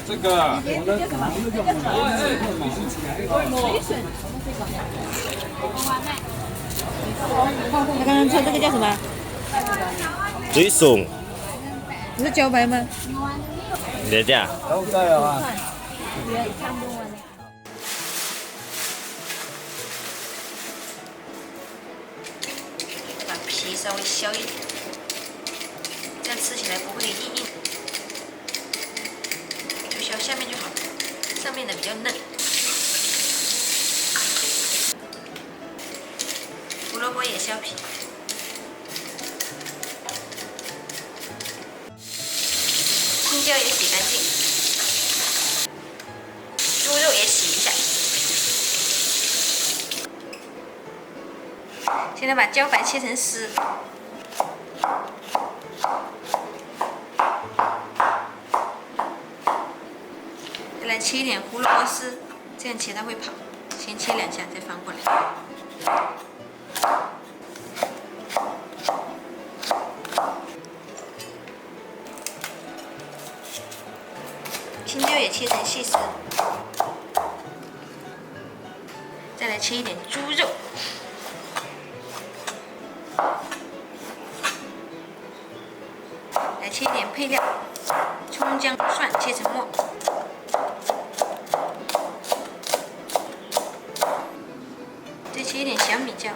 这个他刚刚抽这个叫什么？水笋，不是茭白吗？哪家？都这样啊。把皮稍微削一点，这样吃起来不会硬硬。就削下面就好，上面的比较嫩。胡萝卜也削皮。青椒也洗干净，猪肉也洗一下。现在把茭白切成丝，再来切一点胡萝卜丝，这样切它会跑。先切2下，再翻过来。青椒也切成细丝，再来切一点猪肉，来切一点配料，葱姜蒜切成末，再切一点小米椒，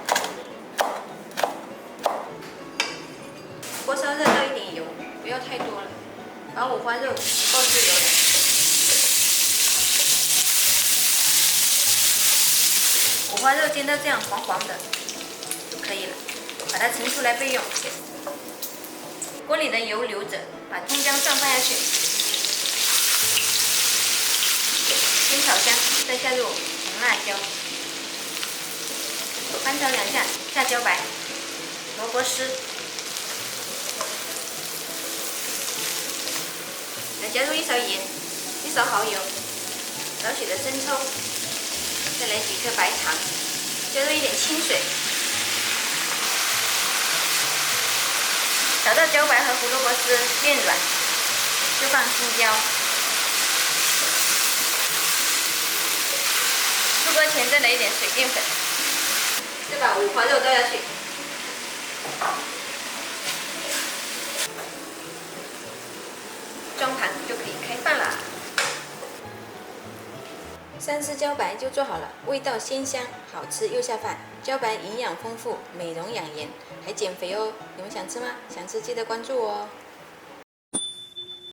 锅烧热倒一点油，不要太多了，把五花肉爆至油来。五花肉煎到这样黄黄的就可以了，把它盛出来备用。锅里的油留着，把葱姜蒜放下去，先炒香，再下入红辣椒，翻炒2下，下茭白、萝卜丝，再加入1勺盐、1勺蚝油、少许的生抽。再来几颗白糖，加入一点清水，炒到茭白和胡萝卜丝变软，就放青椒。出锅前再来一点水淀粉，再把五花肉倒下去，装盘就可以开饭啦。3丝茭白就做好了，味道鲜香，好吃又下饭。茭白营养丰富，美容养颜，还减肥哦。你们想吃吗？想吃记得关注我哦。